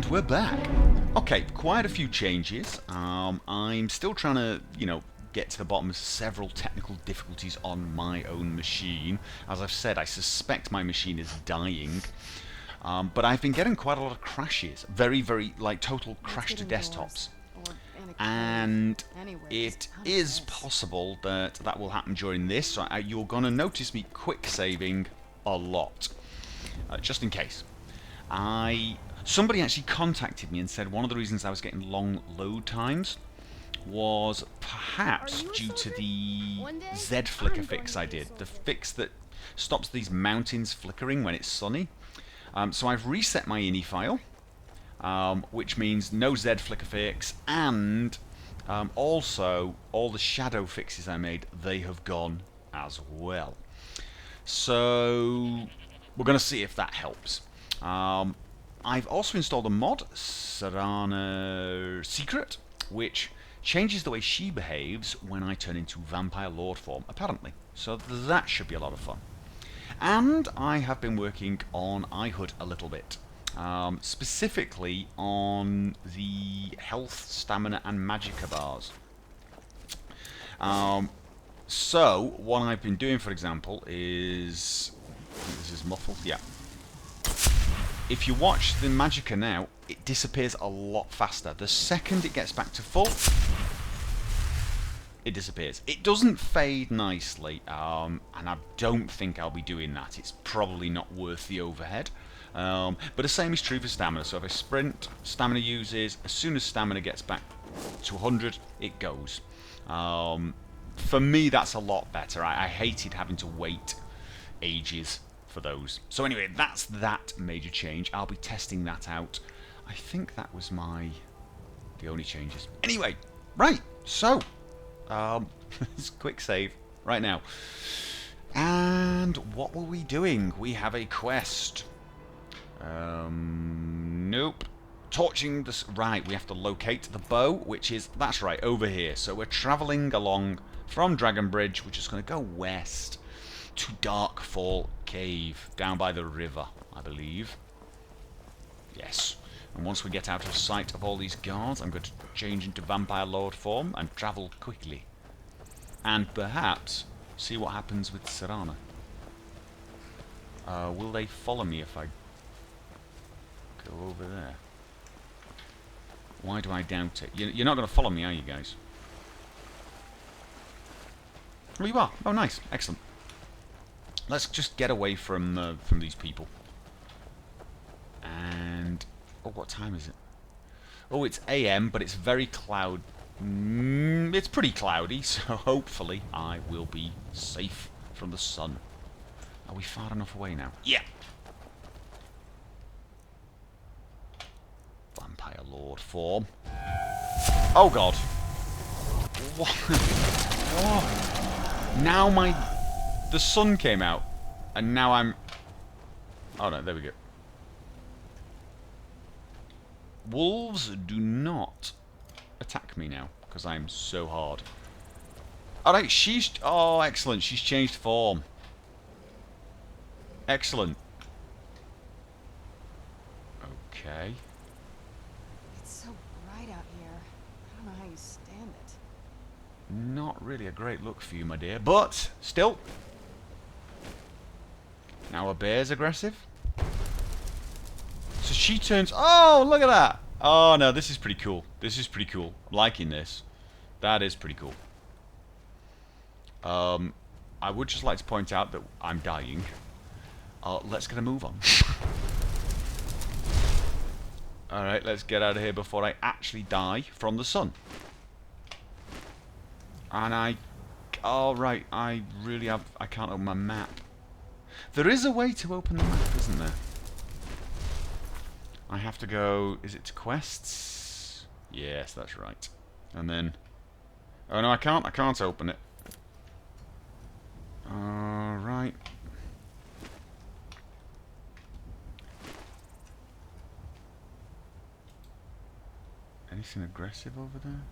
And we're back. Okay, quite a few changes. I'm still trying to, get to the bottom of several technical difficulties on my own machine. As I've said, I suspect my machine is dying. But I've been getting quite a lot of crashes. Very, total crash to desktops. And it is possible that that will happen during this. So you're going to notice me quick saving a lot. Just in case. Somebody actually contacted me and said one of the reasons I was getting long load times was perhaps due to the Z flicker fix I did. The fix that stops these mountains flickering when it's sunny. So I've reset my ini file, which means no Z flicker fix, and also all the shadow fixes I made, they have gone as well. So we're going to see if that helps. I've also installed a mod, FCResurrect, which changes the way she behaves when I turn into Vampire Lord form, apparently. So that should be a lot of fun. And I have been working on iHUD a little bit, specifically on the health, stamina, and magicka bars. So what I've been doing, for example, is... This is muffled, yeah. If you watch the magicka now, it disappears a lot faster. The second it gets back to full, it disappears. It doesn't fade nicely, and I don't think I'll be doing that. It's probably not worth the overhead. But the same is true for stamina. So if I sprint, stamina uses. As soon as stamina gets back to 100, it goes. For me, that's a lot better. I hated having to wait ages for those. So anyway, that's that major change. I'll be testing that out. I think that was the only changes. Anyway, right, so this quick save right now. And what were we doing? We have a quest. Nope. Torching this. Right, we have to locate the bow, which is, that's right, over here. So we're travelling along from Dragonbridge. We're just going to go west to Darkfall Cave, down by the river, I believe. Yes. And once we get out of sight of all these guards, I'm going to change into Vampire Lord form and travel quickly. And perhaps see what happens with Serana. Will they follow me if I go over there? Why do I doubt it? You're not going to follow me, are you guys? Oh, you are. Oh, nice. Excellent. Let's just get away from these people. And oh, what time is it? Oh, it's AM, but it's very cloud. It's pretty cloudy, so hopefully I will be safe from the sun. Are we far enough away now? Yeah. Vampire Lord form. Oh God. What? Oh. Now the sun came out, and now I'm... Oh no, there we go. Wolves do not attack me now, because I'm so hard. Alright, she's... Oh, excellent. She's changed form. Excellent. Okay. It's so bright out here. I don't know how you stand it. Not really a great look for you, my dear, but still... Now a bear's aggressive. So she turns... Oh, look at that! Oh, no, this is pretty cool. This is pretty cool. I'm liking this. That is pretty cool. I would just like to point out that I'm dying. Let's get a move on. Alright, let's get out of here before I actually die from the sun. And oh, right, I really have... I can't open my map. There is a way to open the map, isn't there? I have to go... Is it to quests? Yes, that's right. And then... Oh, no, I can't. I can't open it. Alright. Anything aggressive over there?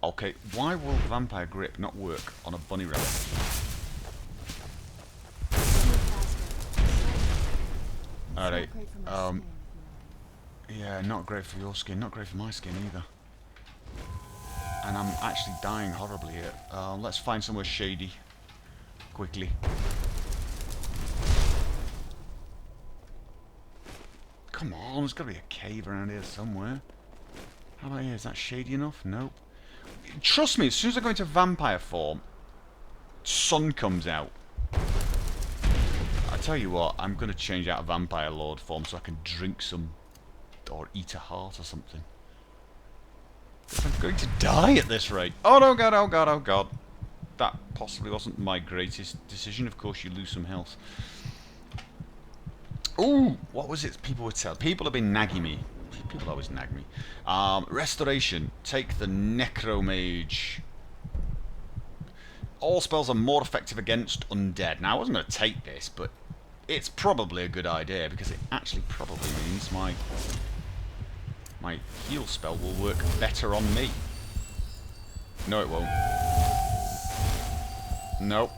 Okay, why will Vampire Grip not work on a bunny rabbit? Alright, yeah, not great for your skin, not great for my skin either. And I'm actually dying horribly here. Let's find somewhere shady. Quickly. Come on, there's got to be a cave around here somewhere. How about here? Is that shady enough? Nope. Trust me, as soon as I go into vampire form, sun comes out. I tell you what, I'm going to change out of vampire lord form so I can drink some or eat a heart or something. I'm going to die at this rate. Oh no, god, oh god, oh god. That possibly wasn't my greatest decision. Of course, you lose some health. Ooh, what was it people would tell? People have been nagging me. People always nag me. Restoration. Take the Necromage. All spells are more effective against undead. Now, I wasn't going to take this, but it's probably a good idea because it actually probably means my heal spell will work better on me. No, it won't. Nope.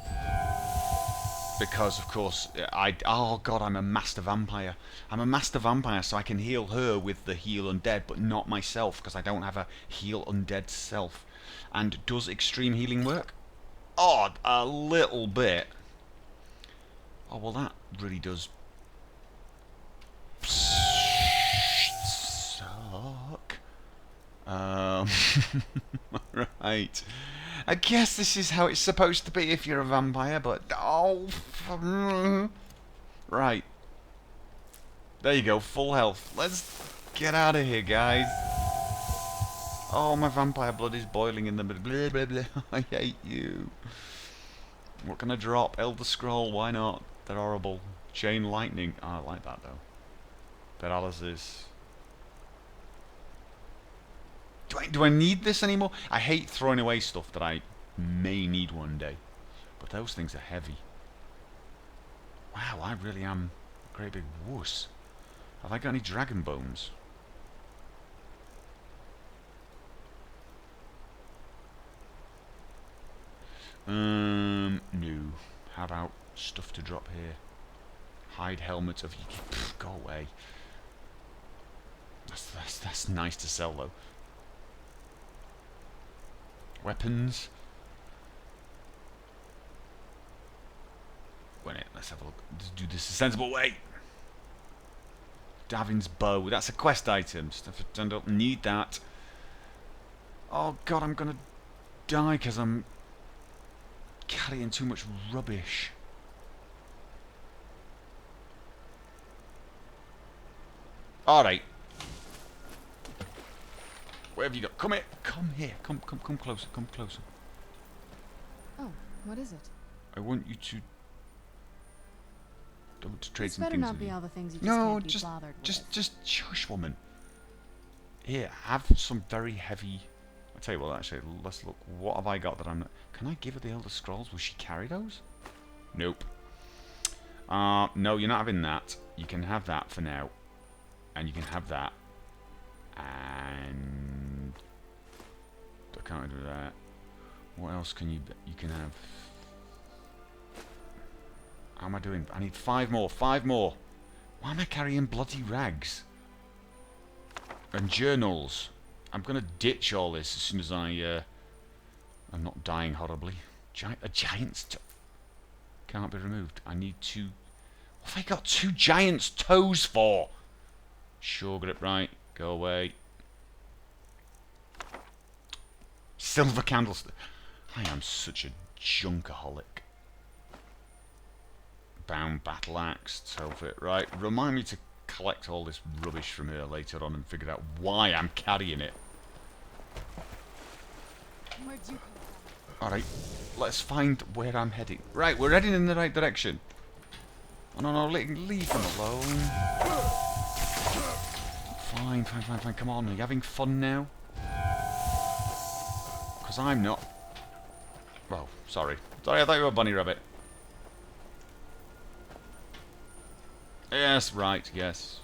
Because, of course, oh god, I'm a master vampire. I'm a master vampire, so I can heal her with the heal undead, but not myself, because I don't have a heal undead self. And does extreme healing work? Oh, a little bit. Oh, well, that really does suck. Right. I guess this is how it's supposed to be if you're a vampire, but... Oh... Right. There you go, full health. Let's get out of here, guys. Oh, my vampire blood is boiling in the middle. Blah, blah, blah. I hate you. What can I drop? Elder Scroll, why not? They're horrible. Chain Lightning. Oh, I like that, though. Paralysis. Do I need this anymore? I hate throwing away stuff that I may need one day. But those things are heavy. Wow, I really am a great big wuss. Have I got any dragon bones? No. How about stuff to drop here? Hide helmet of... Pff, go away. That's nice to sell, though. Weapons. Wait, let's have a look. Let's do this a sensible way. Davin's bow. That's a quest item. Stuff I don't need that. Oh god, I'm gonna die because I'm carrying too much rubbish. Alright. Where have you got? Come here. Come here. Come closer. Come closer. Oh, what is it? I want you to trade some better things not with be you. all the things you No, just can't be bothered with. just shush, woman. Here, have some very heavy. I tell you what, actually, let's look. What have I got that I'm not? Can I give her the Elder Scrolls? Will she carry those? Nope. No, you're not having that. You can have that for now, and you can have that, and I can't do that. What else can you? You can have. How am I doing? I need 5 more. 5 more. Why am I carrying bloody rags? And journals. I'm going to ditch all this as soon as I'm not dying horribly. A giant's toe. Can't be removed. I need 2. What have I got 2 giant's toes for? Sure grip, right. Go away. Silver candlestick. I am such a junkaholic. Bound battle axe, Telfit. Right, remind me to collect all this rubbish from here later on and figure out why I'm carrying it. Where'd you come from? Alright, let's find where I'm heading. Right, we're heading in the right direction. Oh no, leave them alone. Fine. Come on, are you having fun now? Because I'm not. Oh, sorry. Sorry, I thought you were a bunny rabbit. Yes, right, yes.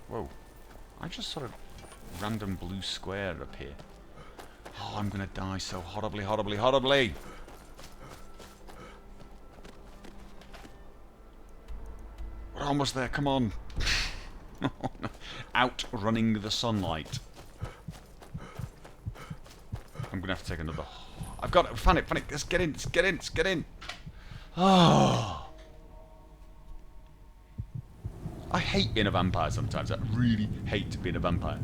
Whoa. I just sort of random blue square up here. Oh, I'm gonna die so horribly, horribly, horribly. We're almost there, come on. Outrunning the sunlight. I'm gonna have to take another... I've got it, find it, let's get in, let's get in, let's get in. Oh. I hate being a vampire sometimes. I really hate being a vampire.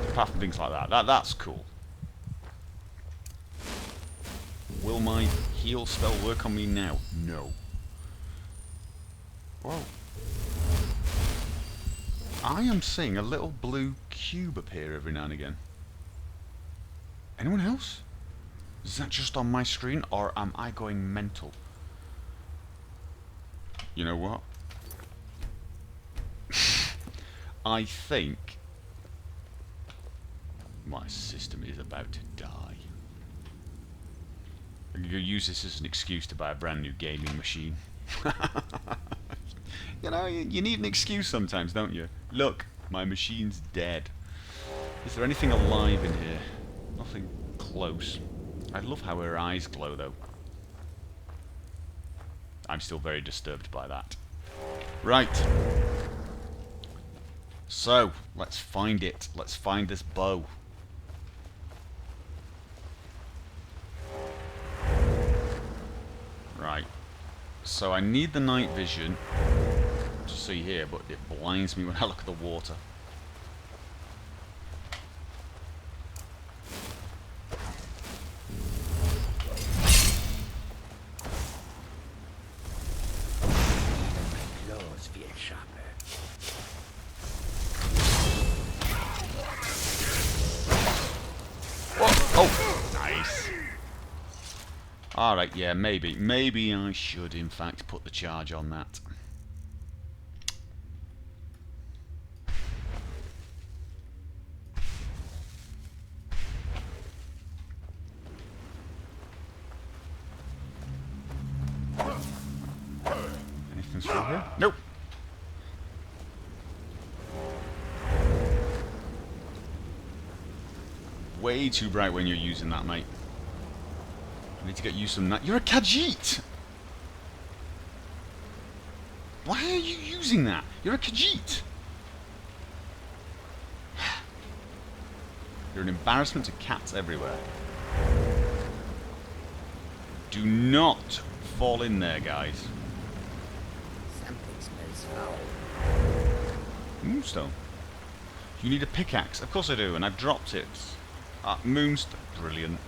Apart from things like that. That's cool. Will my heal spell work on me now? No. Whoa. I am seeing a little blue cube appear every now and again. Anyone else? Is that just on my screen, or am I going mental? You know what? I think my system is about to die. I'm going to use this as an excuse to buy a brand new gaming machine. You know, you need an excuse sometimes, don't you? Look, my machine's dead. Is there anything alive in here? Nothing close. I love how her eyes glow, though. I'm still very disturbed by that. Right. So, let's find it. Let's find this bow. Right. So I need the night vision to see here, but it blinds me when I look at the water. Alright, yeah, maybe I should in fact put the charge on that. Anything through here? Nope. Way too bright when you're using that, mate. I need to get you some... You're a Khajiit! Why are you using that? You're a Khajiit! You're an embarrassment to cats everywhere. Do not fall in there, guys. Something smells foul. Moonstone. You need a pickaxe. Of course I do, and I've dropped it. Moonstone. Brilliant.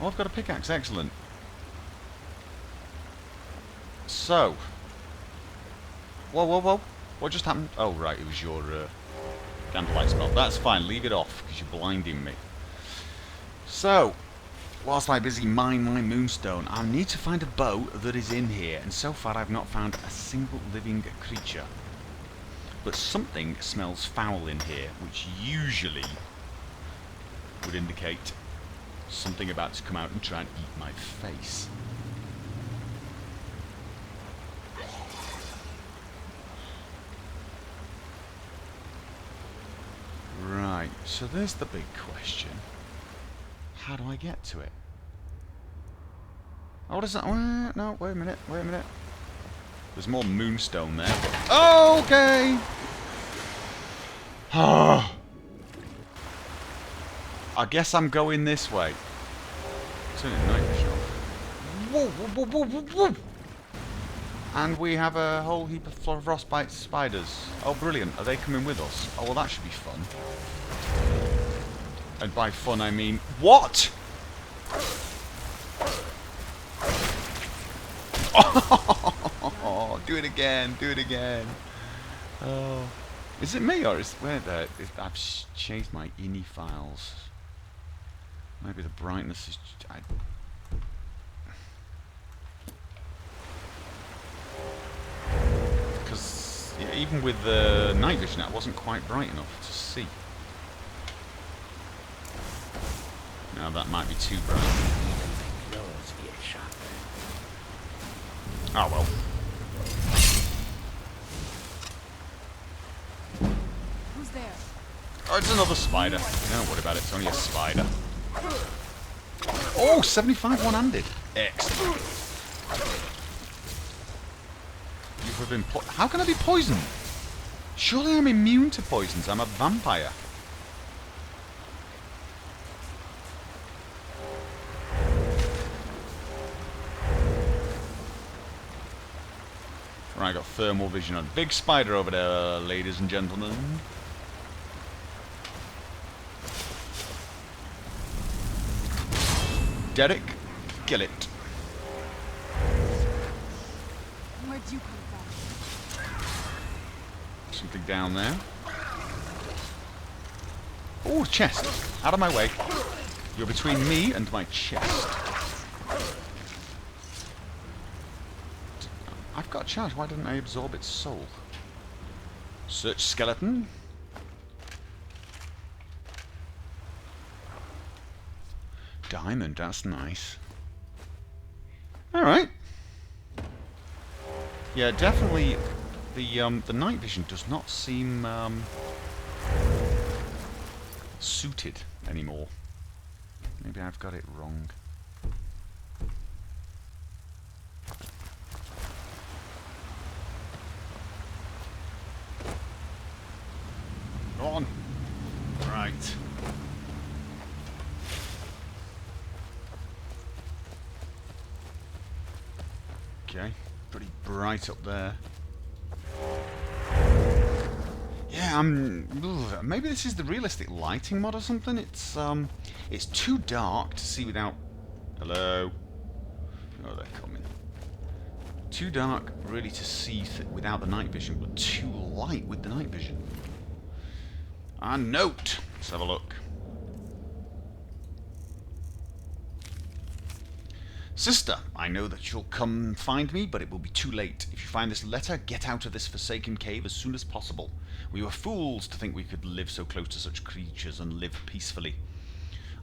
Oh, I've got a pickaxe. Excellent. So. Whoa, whoa, whoa. What just happened? Oh, right. It was your candlelight spell. That's fine. Leave it off, because you're blinding me. So, whilst I busy mine my moonstone, I need to find a bow that is in here. And so far, I've not found a single living creature. But something smells foul in here, which usually would indicate something about to come out and try and eat my face. Right, so there's the big question. How do I get to it? Oh, what is that? No, wait a minute, wait a minute. There's more moonstone there. Okay! I guess I'm going this way. Turn it night vision off. Whoa, whoa, whoa, whoa, whoa. And we have a whole heap of frostbite spiders. Oh, brilliant. Are they coming with us? Oh, well, that should be fun. And by fun, I mean... What?! Oh, do it again, do it again. Oh. Is it me, or is... I've changed my INI files. Maybe the brightness is... Because yeah, even with the night vision, that wasn't quite bright enough to see. Now that might be too bright. Oh well. Who's there? Oh, it's another spider. Don't worry about it, it's only a spider. Oh, 75 one-handed. Excellent. You have been how can I be poisoned? Surely I'm immune to poisons. I'm a vampire. Right, I got thermal vision on. Big spider over there, ladies and gentlemen. Derek, kill it. Where'd you come from? Something down there. Oh, chest. Out of my way. You're between me and my chest. I've got a charge. Why didn't I absorb its soul? Search skeleton. Diamond, that's nice. Alright. Yeah, definitely the night vision does not seem suited anymore. Maybe I've got it wrong. Go on. Right. Okay, pretty bright up there. Yeah, maybe this is the realistic lighting mod or something. It's too dark to see without. Hello. Oh, they're coming. Too dark, really, to see without the night vision, but too light with the night vision. And note. Let's have a look. Sister, I know that you'll come find me, but it will be too late. If you find this letter, get out of this forsaken cave as soon as possible. We were fools to think we could live so close to such creatures and live peacefully.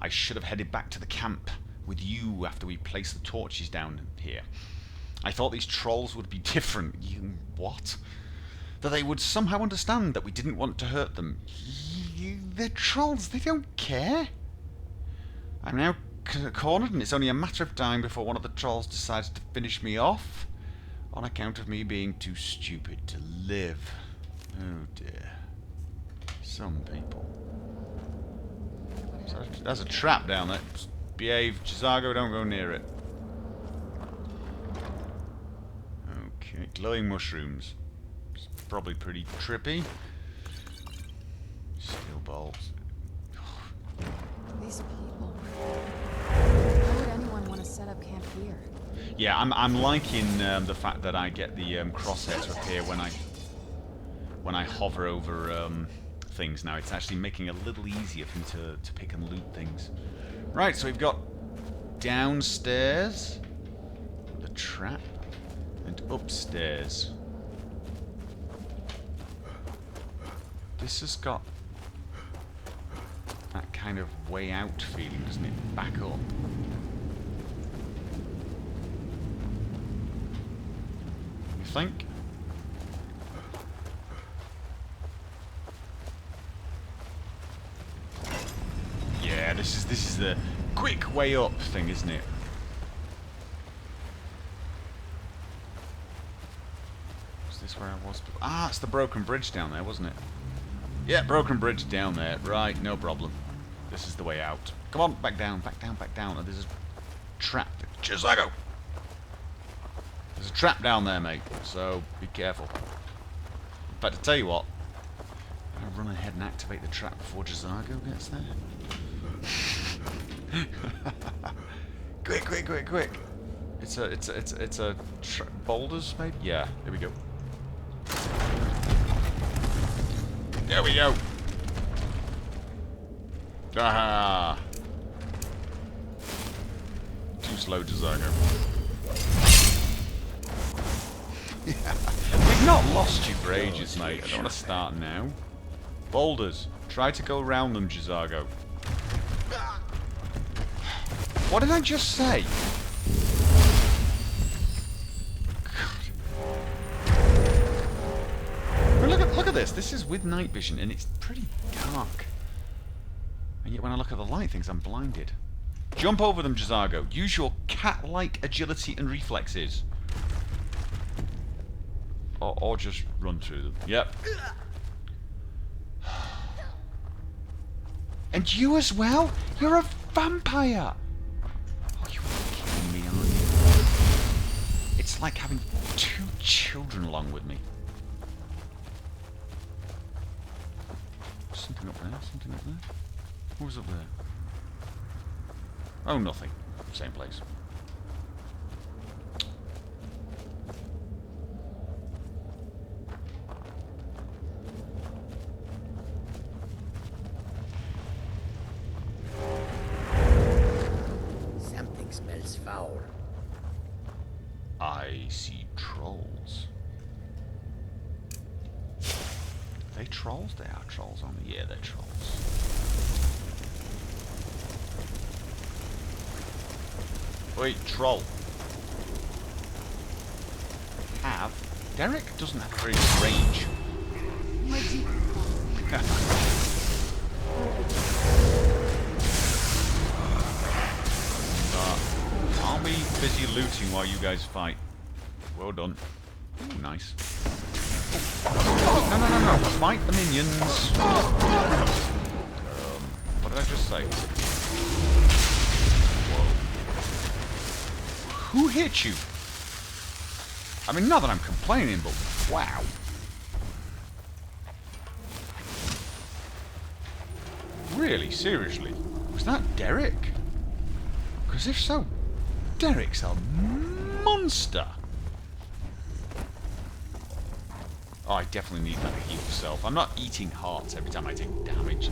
I should have headed back to the camp with you after we placed the torches down here. I thought these trolls would be different. What? That they would somehow understand that we didn't want to hurt them. They're trolls, they don't care. I'm now cornered, and it's only a matter of time before one of the trolls decides to finish me off on account of me being too stupid to live. Oh dear. Some people. So there's a trap down there. Just behave, Chisago, don't go near it. Okay, glowing mushrooms. It's probably pretty trippy. Steel bolts. These people. Why would anyone want to set up camp here? Yeah, I'm liking the fact that I get the crosshair to appear when I hover over things now. It's actually making it a little easier for me to pick and loot things. Right, so we've got downstairs, the trap, and upstairs. This has got that kind of way out feeling, doesn't it? Back up. You think? Yeah, this is the quick way up thing, isn't it? Is this where I was? Ah, it's the broken bridge down there, wasn't it? Yeah, broken bridge down there. Right, no problem. This is the way out. Come on, back down, back down, back down. And there's a trap. Chisago! There's a trap down there, mate. So, be careful. In fact, to tell you what, I'll run ahead and activate the trap before Chisago gets there. Quick, quick, quick, quick! It's a boulders, maybe? Yeah, here we go. There we go. Aha! Too slow, Chisago. Yeah. We've not lost you for ages, mate. I don't want to start now. Boulders. Try to go around them, Chisago. What did I just say? God. Look at this. This is with night vision, and it's pretty dark. And yet when I look at the light things, I'm blinded. Jump over them, Jazago. Use your cat-like agility and reflexes. Or just run through them. Yep. And you as well? You're a vampire! Oh, you're kidding me, aren't you? It's like having 2 children along with me. Something up there, something up there. What was up there? Oh, nothing. Same place. Something smells foul. I see trolls. Are they trolls? They are trolls, aren't they? Yeah, they're trolls. Wait, troll. Derek doesn't have very good range. I'll be busy looting while you guys fight. Well done. Ooh, nice. No. Fight the minions. What did I just say? Whoa. Who hit you? I mean, not that I'm complaining, but wow. Really? Seriously? Was that Derek? Because if so, Derek's a monster. Oh, I definitely need that heal self. I'm not eating hearts every time I take damage.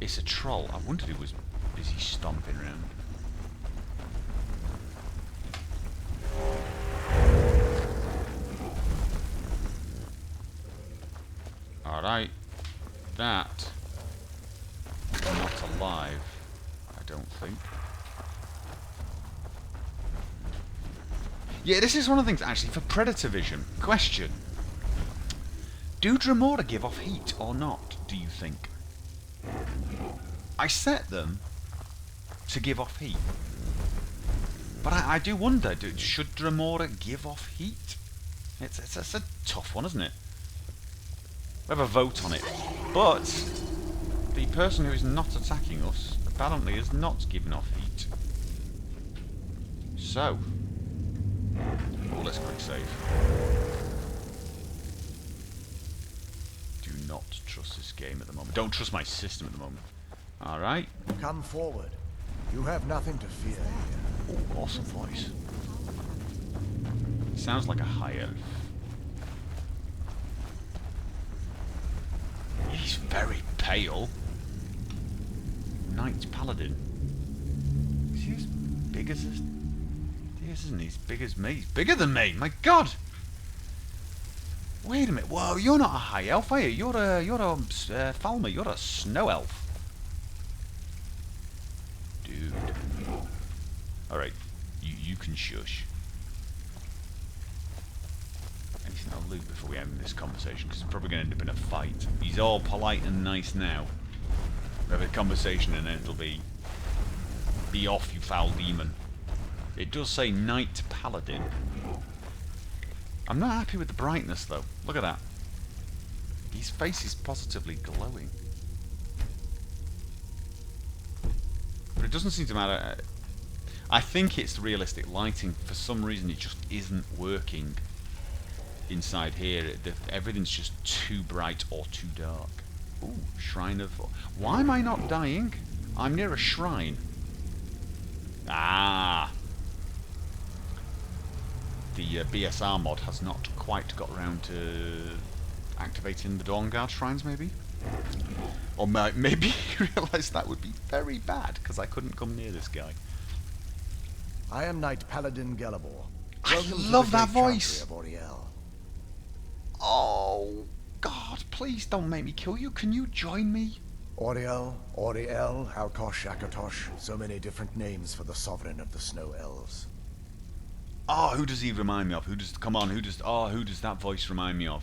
It's a troll. I wondered it was busy stomping around. Alright. That. Not alive, I don't think. Yeah, this is one of the things, actually, for Predator Vision. Question. Do Dremora give off heat or not, do you think? I set them to give off heat. But I do wonder, should Dremora give off heat? It's a tough one, isn't it? We have a vote on it. But the person who is not attacking us apparently is not giving off heat. So... oh, let's quick save. Do not trust this game at the moment. Don't trust my system at the moment. Alright. Come forward. You have nothing to fear here. Oh, awesome voice. Sounds like a high elf. He's very pale. Knight Paladin. Is he as big as this? He isn't he? He's big as me. He's bigger than me. My God. Wait a minute. Whoa, you're not a high elf, are you? You're a Falmer. You're a snow elf. Dude. Alright. You can shush. Anything I'll loot before we end this conversation, because it's probably going to end up in a fight. He's all polite and nice now. We have a conversation and then it'll be off, you foul demon. It does say Knight Paladin. I'm not happy with the brightness though. Look at that. His face is positively glowing. But it doesn't seem to matter. I think it's the realistic lighting. For some reason it just isn't working inside here. Everything's just too bright or too dark. Ooh, Shrine of... why am I not dying? I'm near a shrine. Ah! The BSR mod has not quite got around to activating the Dawnguard shrines, maybe? Or maybe he realised that would be very bad, because I couldn't come near this guy. I am Knight Paladin Gelabor. I love that voice! Oh, God, please don't make me kill you. Can you join me? Oriel, Oriel, Alkosh, Akatosh. So many different names for the sovereign of the snow elves. Oh, who does he remind me of? Who does that voice remind me of?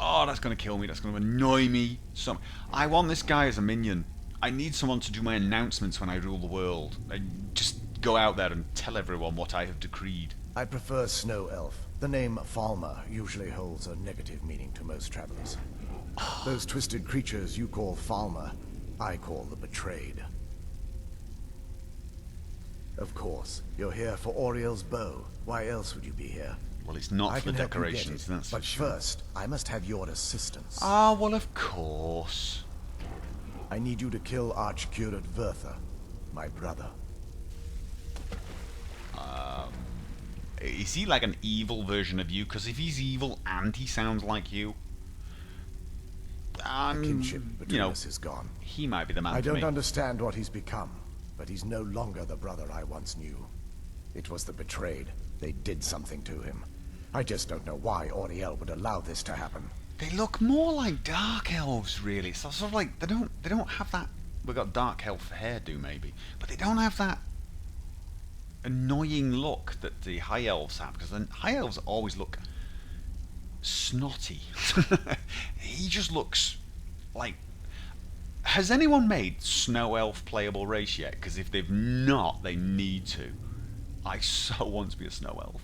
Oh, that's going to kill me. That's going to annoy me. I want this guy as a minion. I need someone to do my announcements when I rule the world. I just go out there and tell everyone what I have decreed. I prefer Snow Elf. The name Falmer usually holds a negative meaning to most travelers. Those twisted creatures you call Falmer, I call the Betrayed. Of course, you're here for Auriel's bow. Why else would you be here? Well, it's not I for can help you get decorations, it, that's but for sure. first, I must have your assistance. Ah, well, of course. I need you to kill Archcurate Vertha, my brother. Is he like an evil version of you? Because if he's evil and he sounds like you, The kinship between us is gone. he might be the man I for me. don't understand what he's become, but he's no longer the brother I once knew. It was the Betrayed. They did something to him. I just don't know why Auriel would allow this to happen. They look more like dark elves, really. So sort of like they don't have that. We've got dark elf hairdo maybe, but they don't have that annoying look that the high elves have. Because the high elves always look snotty. He just looks like. Has anyone made Snow Elf playable race yet? Because if they've not, they need to. I so want to be a Snow Elf.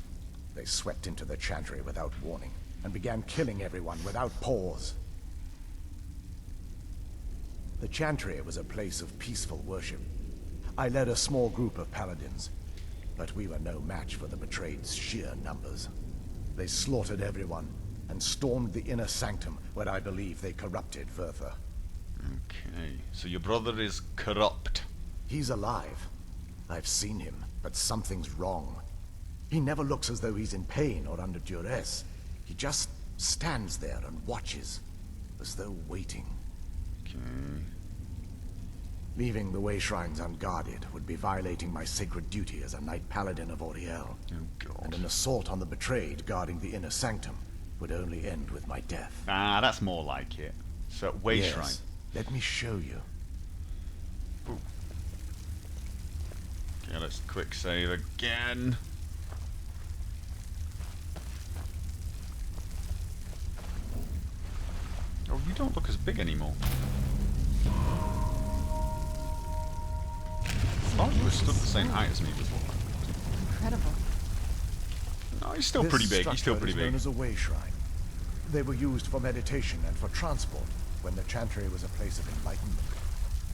They swept into the Chantry without warning, and began killing everyone without pause. The Chantry was a place of peaceful worship. I led a small group of paladins, but we were no match for the Betrayed's sheer numbers. They slaughtered everyone, and stormed the inner sanctum, where I believe they corrupted Vertha. Okay, so your brother is corrupt. He's alive. I've seen him, but something's wrong. He never looks as though he's in pain or under duress. He just stands there and watches, as though waiting. Okay. Leaving the way shrines unguarded would be violating my sacred duty as a knight paladin of Auriel. Oh god. And an assault on the Betrayed guarding the inner sanctum would only end with my death. Ah, that's more like it. So, way Yes, shrine. let me show you. Ooh. Okay, let's quick save again. Oh, you don't look as big anymore. I thought you were stood the same height as me before. Incredible. No, he's still This pretty big. He's still structure pretty is big. known as a way shrine. They were used for meditation and for transport when the Chantry was a place of enlightenment.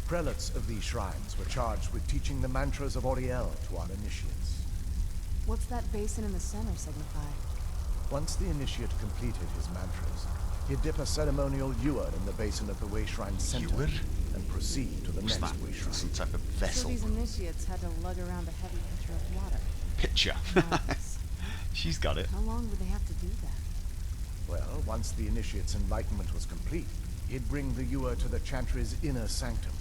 Prelates of these shrines were charged with teaching the mantras of Auriel to our initiates. What's that basin in the center signify? Once the initiate completed his mantras, he'd dip a ceremonial ewer in the basin of the way shrine center Ewer? and proceed to the What's next that? way shrine. Some type of So vessel. these initiates had to lug around a heavy pitcher of water. Pitcher. Nice. She's got it. How long would they have to do that? Well, once the initiate's enlightenment was complete, he'd bring the ewer to the Chantry's inner sanctum.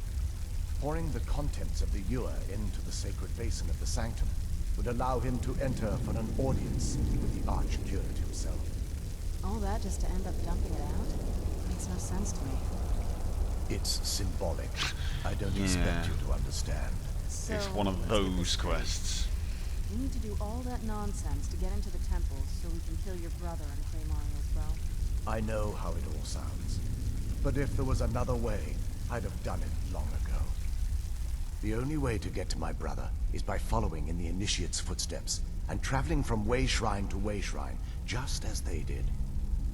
Pouring the contents of the ewer into the sacred basin of the sanctum would allow him to enter for an audience with the Archcurate himself. All that just to end up dumping it out? Makes no sense to me. It's symbolic. I don't Yeah. expect you to understand. So, It's one of let's get those this straight. quests. We need to do all that nonsense to get into the temples so we can kill your brother and claim Ariel's bow. I know how it all sounds. But if there was another way, I'd have done it long ago. The only way to get to my brother is by following in the Initiate's footsteps and traveling from way shrine to way shrine, just as they did.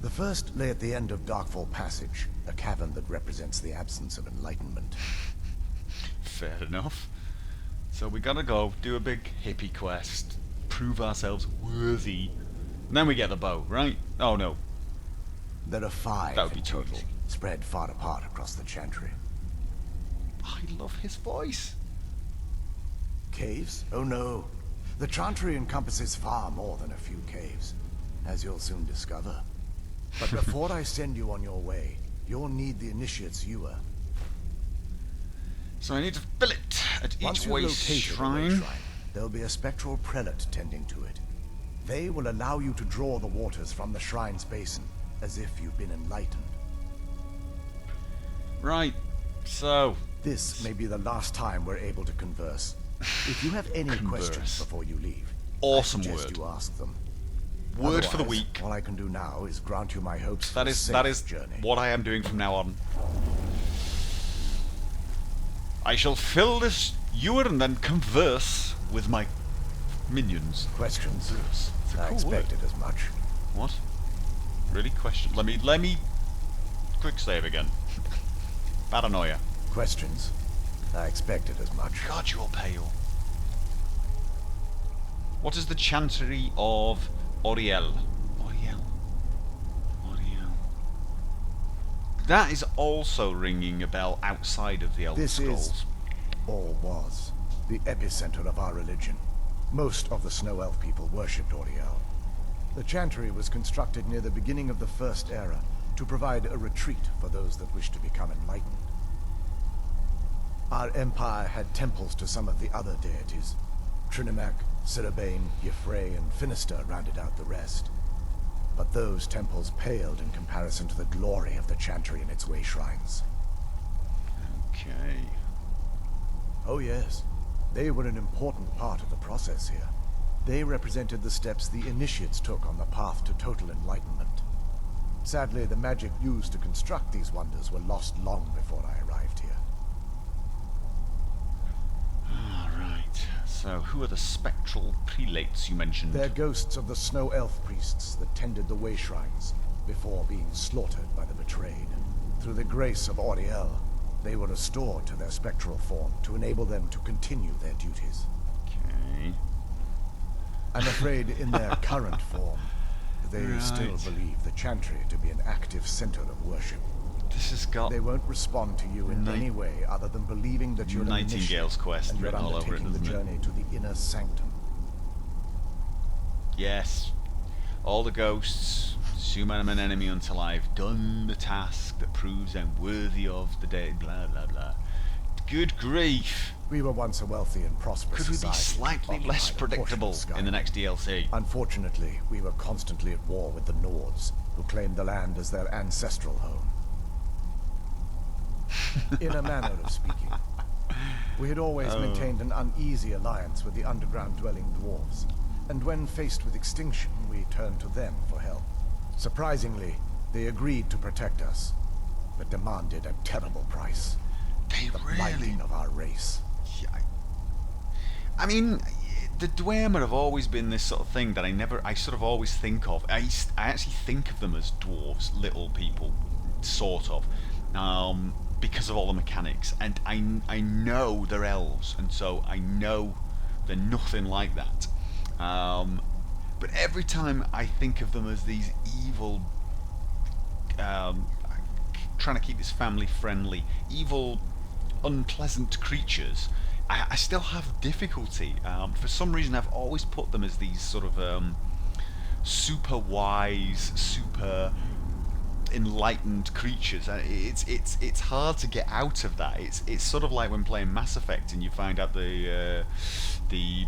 The first lay at the end of Darkfall Passage, a cavern that represents the absence of enlightenment. Fair enough. So we gotta go, do a big hippie quest, prove ourselves worthy. And then we get the bow, right? Oh no. There are 5 That would be in too total, easy. spread far apart across the Chantry. I love his voice. Caves? Oh no. The Chantry encompasses far more than a few caves, as you'll soon discover. But before I send you on your way, you'll need the Initiate's ewer. So I need to fill it at Once each you've way located a way shrine. shrine, there'll be a spectral prelate tending to it. They will allow you to draw the waters from the shrine's basin, as if you've been enlightened. Right, so This may be the last time we're able to converse. If you have any Converse. questions before you leave, Awesome I suggest word. you ask them. Word for the Otherwise, week. all I can do now is grant you my hopes for That a is safe journey. what I am doing from now on. I shall fill this ewer and then converse with my minions. Questions? It's a I cool word. expected as much. What? Really? Question? Let me quick save again. Paranoia. Questions? I expected as much. God, you're pale. What is the Chancery of Oriel? Oriel. That is also ringing a bell outside of the Elder This Scrolls. is, or was, the epicenter of our religion. Most of the Snow Elf people worshipped Oriel. The Chantry was constructed near the beginning of the First Era to provide a retreat for those that wished to become enlightened. Our empire had temples to some of the other deities. Trinimac, Ciribane, Yffrey, and Finister rounded out the rest. But those temples paled in comparison to the glory of the Chantry and its way shrines. Okay. Oh yes, they were an important part of the process here. They represented the steps the initiates took on the path to total enlightenment. Sadly, the magic used to construct these wonders were lost long before I arrived here. Alright. So, who are the spectral prelates you mentioned? They're ghosts of the Snow Elf priests that tended the way shrines before being slaughtered by the betrayed. Through the grace of Oriel, they were restored to their spectral form to enable them to continue their duties. Okay. I'm afraid in their current form, they still Right. believe the Chantry to be an active center of worship. This has got They won't respond to you in any way other than believing that you're an Nightingale's initiate Quest and you're written all over it, undertaking the doesn't it? journey to the inner sanctum. Yes. All the ghosts assume I'm an enemy until I've done the task that proves I'm worthy of the day. Blah blah blah. Good grief! We were once a wealthy and prosperous Could we be society, slightly occupied less a portion of predictable in the Skyrim. next DLC? Unfortunately, we were constantly at war with the Nords, who claimed the land as their ancestral home. In a manner of speaking, we had always maintained an uneasy alliance with the underground-dwelling dwarves, and when faced with extinction, we turned to them for help. Surprisingly, they agreed to protect us, but demanded a terrible price. They The really. blinding of our race. Yeah, I mean, the Dwemer have always been this sort of thing that I sort of always think of. I actually think of them as dwarves, little people, sort of, because of all the mechanics. And I know they're elves, and so I know they're nothing like that. But every time I think of them as these evil, trying to keep this family friendly, evil, unpleasant creatures, I still have difficulty. For some reason, I've always put them as these sort of super wise, super enlightened creatures. It's hard to get out of that. It's sort of like when playing Mass Effect and you find out the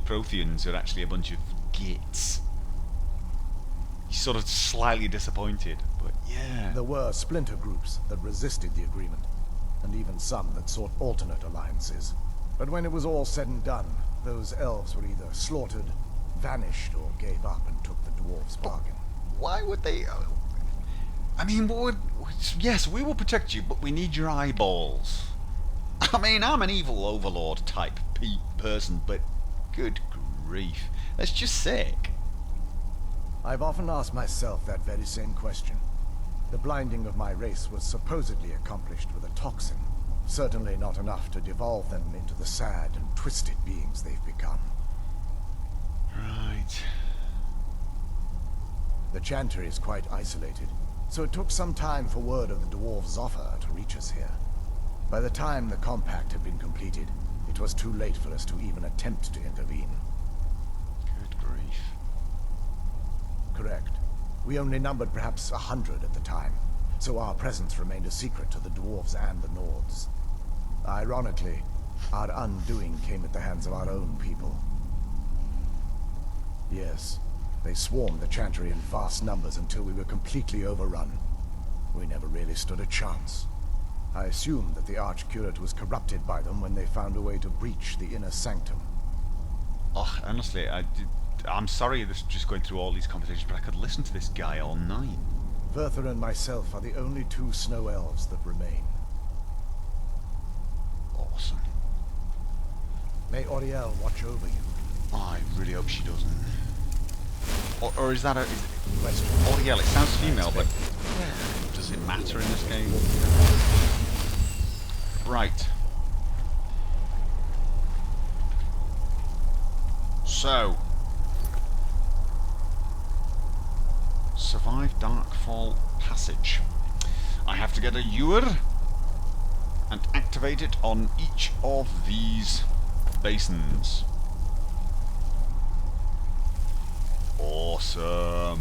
Protheans are actually a bunch of gits. You're sort of slightly disappointed, but yeah. There were splinter groups that resisted the agreement, and even some that sought alternate alliances. But when it was all said and done, those elves were either slaughtered, vanished, or gave up and took the dwarves' bargain. Why would they? I mean, yes, we will protect you, but we need your eyeballs. I mean, I'm an evil overlord type person, but good grief, that's just sick. I've often asked myself that very same question. The blinding of my race was supposedly accomplished with a toxin. Certainly not enough to devolve them into the sad and twisted beings they've become. Right. The Chantry is quite isolated, so it took some time for word of the dwarves' offer to reach us here. By the time the compact had been completed, it was too late for us to even attempt to intervene. Good grief. Correct. We only numbered perhaps 100 at the time, so our presence remained a secret to the dwarves and the Nords. Ironically, our undoing came at the hands of our own people. Yes, they swarmed the Chantry in vast numbers until we were completely overrun. We never really stood a chance. I assumed that the Archcurate was corrupted by them when they found a way to breach the inner sanctum. Oh, honestly, I'm sorry this just going through all these conversations, but I could listen to this guy all night. Bertha and myself are the only two snow elves that remain. Awesome. May Auriel watch over you. Oh, I really hope she doesn't. Or is that a... Question. Auriel, it sounds female, but does it matter in this game? Right. So. Survive Darkfall Passage. I have to get a ewer and activate it on each of these basins. Awesome.